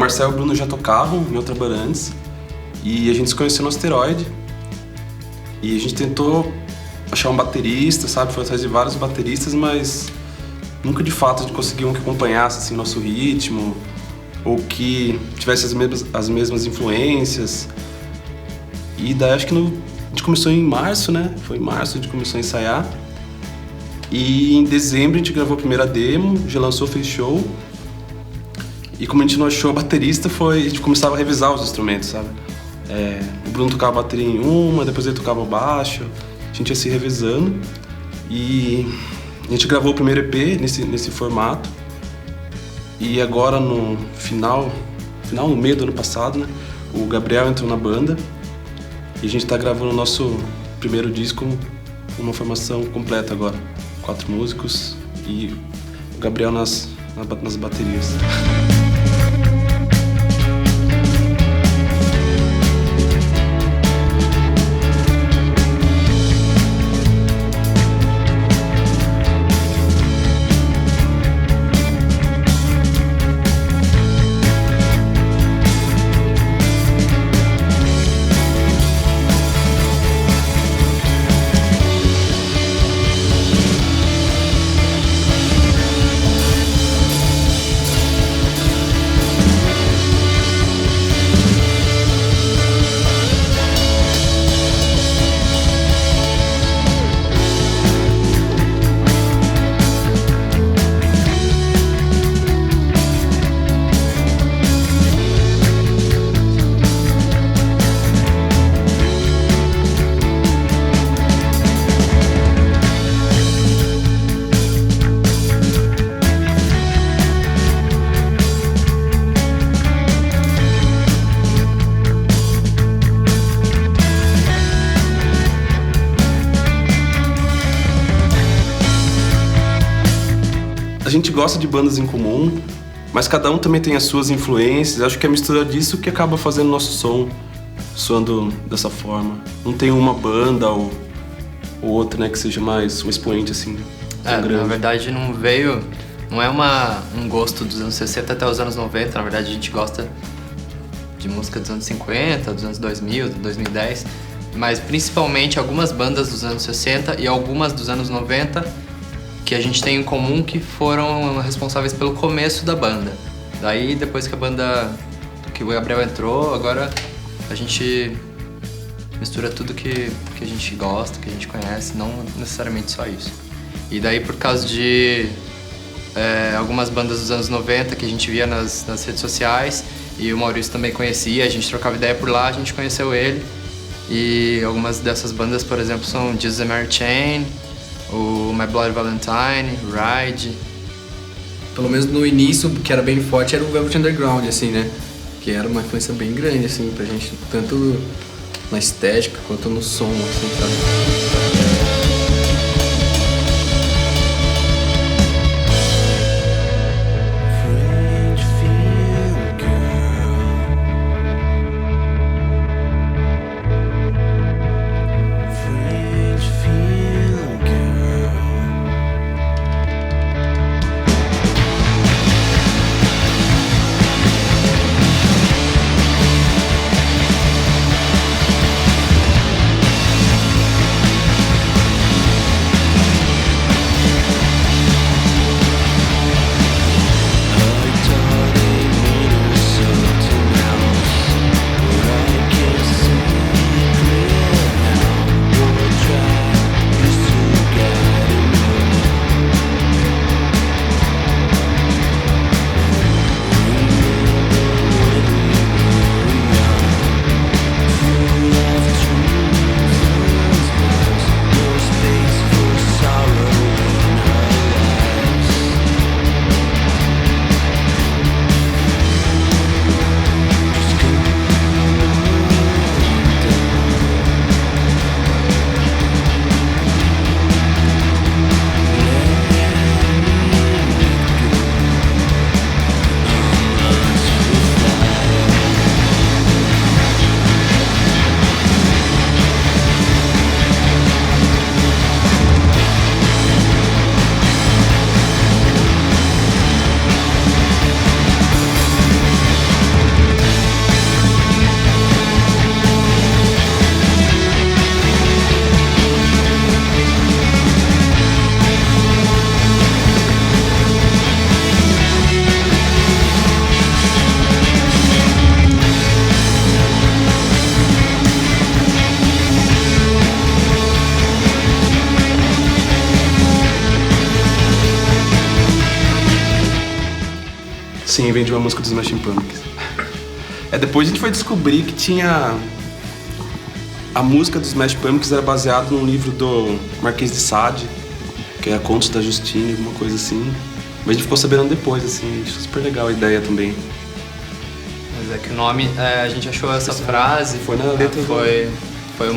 Marcel e o Bruno já tocavam em outra banda antes. E a gente se conheceu no Asteroide. E a gente tentou achar um baterista, sabe? Foi atrás de vários bateristas, mas nunca de fato a gente conseguiu um que acompanhasse assim, nosso ritmo, ou que tivesse as mesmas influências. E daí acho que a gente começou em março, né? Foi em março que a gente começou a ensaiar. E em dezembro a gente gravou a primeira demo, já lançou, fez show. E como a gente não achou a baterista, a gente começava a revisar os instrumentos, sabe? O Bruno tocava a bateria em uma, depois ele tocava o baixo. A gente ia se revezando. E a gente gravou o primeiro EP nesse formato. E agora no no meio do ano passado, né? O Gabriel entrou na banda. E a gente tá gravando o nosso primeiro disco, uma formação completa agora. 4 músicos e o Gabriel nas baterias. A gente gosta de bandas em comum, mas cada um também tem as suas influências. Acho que é a mistura disso que acaba fazendo o nosso som soando dessa forma. Não tem uma banda ou outra, né, que seja mais um expoente assim. Grande. Na verdade não é um gosto dos anos 60 até os anos 90, na verdade a gente gosta de música dos anos 50, dos anos 2000, 2010, mas principalmente algumas bandas dos anos 60 e algumas dos anos 90 que a gente tem em comum, que foram responsáveis pelo começo da banda. Daí, depois que o Gabriel entrou, agora a gente mistura tudo que a gente gosta, que a gente conhece, não necessariamente só isso. E daí, por causa de algumas bandas dos anos 90 que a gente via nas redes sociais, e o Maurício também conhecia, a gente trocava ideia por lá, a gente conheceu ele. E algumas dessas bandas, por exemplo, são Jesus and Mary Chain, o My Bloody Valentine, Ride. Pelo menos no início, que era bem forte, era o Velvet Underground, assim, né? Que era uma influência bem grande, assim, pra gente, tanto na estética quanto no som, assim, sabe? quem vem de uma música dos Smashing Pumpkins. Depois a gente foi descobrir que tinha... A música dos Smashing Pumpkins era baseada num livro do Marquês de Sade, que é Contos da Justine, alguma coisa assim. Mas a gente ficou sabendo depois, assim, achei super legal a ideia também. Mas é que o nome, a gente achou essa frase... Foi na letra foi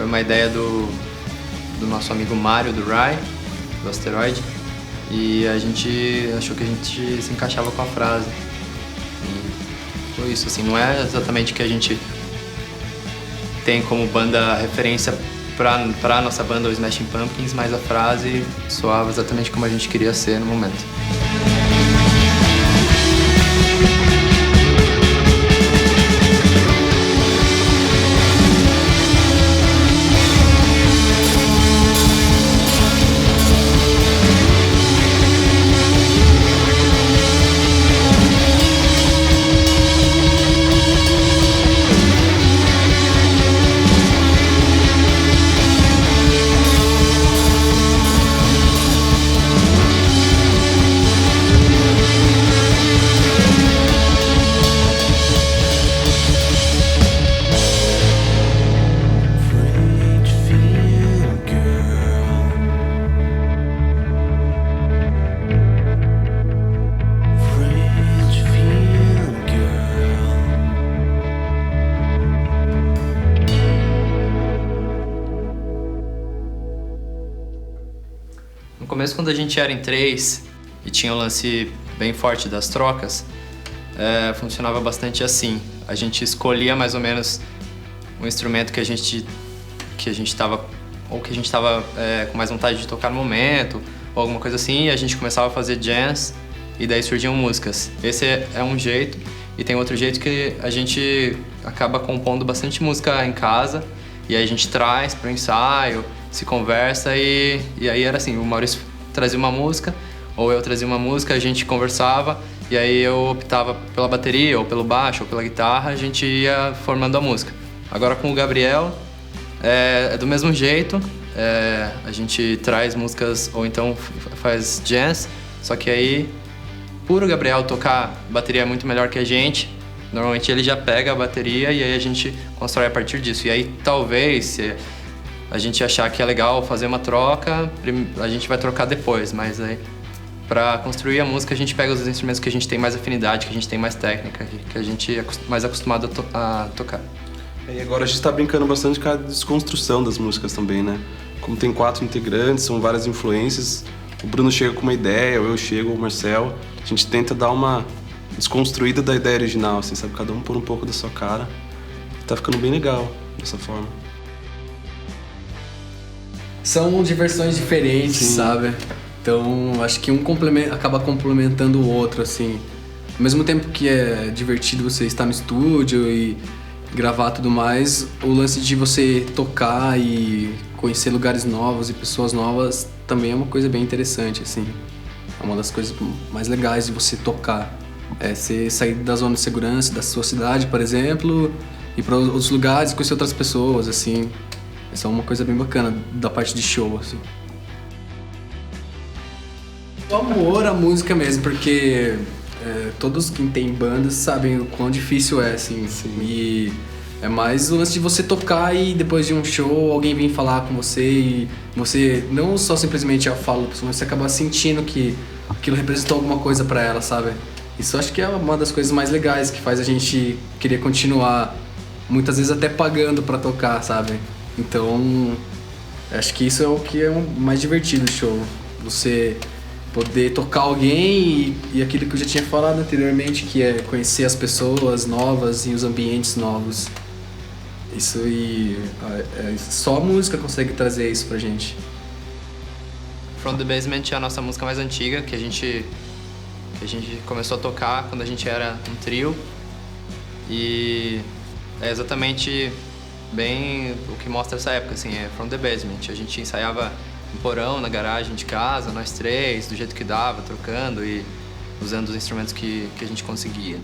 uma ideia do nosso amigo Mário, do Rai, do Asteroid. E a gente achou que a gente se encaixava com a frase. E foi isso, assim, não é exatamente que a gente tem como banda referência pra nossa banda, o Smashing Pumpkins, mas a frase soava exatamente como a gente queria ser no momento. No começo, quando a gente era em 3 e tinha o lance bem forte das trocas, funcionava bastante assim. A gente escolhia mais ou menos um instrumento que a gente estava com mais vontade de tocar no momento, ou alguma coisa assim, e a gente começava a fazer jams e daí surgiam músicas. Esse é um jeito, e tem outro jeito que a gente acaba compondo bastante música em casa, e aí a gente traz para o ensaio, se conversa e aí era assim, o Maurício trazia uma música, ou eu trazia uma música, a gente conversava, e aí eu optava pela bateria, ou pelo baixo, ou pela guitarra, a gente ia formando a música. Agora com o Gabriel, é do mesmo jeito, a gente traz músicas, ou então faz jazz, só que aí, por o Gabriel tocar bateria muito melhor que a gente, normalmente ele já pega a bateria e aí a gente constrói a partir disso. E aí talvez, se a gente achar que é legal fazer uma troca, a gente vai trocar depois, mas aí pra construir a música a gente pega os instrumentos que a gente tem mais afinidade, que a gente tem mais técnica, que a gente é mais acostumado a tocar. E agora a gente tá brincando bastante com a desconstrução das músicas também, né? Como tem 4 integrantes, são várias influências, o Bruno chega com uma ideia, ou eu chego, ou o Marcel, a gente tenta dar uma desconstruída da ideia original, assim, sabe? Cada um pôr um pouco da sua cara, tá ficando bem legal dessa forma. São diversões diferentes, Sim. sabe? Então, acho que um acaba complementando o outro, assim. Ao mesmo tempo que é divertido você estar no estúdio e gravar tudo mais, o lance de você tocar e conhecer lugares novos e pessoas novas também é uma coisa bem interessante, assim. É uma das coisas mais legais de você tocar. É você sair da zona de segurança da sua cidade, por exemplo, ir para outros lugares, conhecer outras pessoas, assim. Essa é uma coisa bem bacana da parte de show, assim. O amor à música mesmo, porque todos que têm bandas sabem o quão difícil é, assim. Sim. E é mais o lance de você tocar e depois de um show alguém vem falar com você e você não só simplesmente fala, mas você acaba sentindo que aquilo representou alguma coisa pra ela, sabe? Isso acho que é uma das coisas mais legais que faz a gente querer continuar, muitas vezes até pagando pra tocar, sabe? Então, acho que isso é o que é o mais divertido do show. Você poder tocar alguém e aquilo que eu já tinha falado anteriormente, que é conhecer as pessoas novas e os ambientes novos. Isso só a música consegue trazer isso pra gente. From the Basement é a nossa música mais antiga, que a gente começou a tocar quando a gente era um trio. E é exatamente bem o que mostra essa época, assim, é From the Basement. A gente ensaiava no porão, na garagem de casa, nós 3, do jeito que dava, trocando e usando os instrumentos que a gente conseguia.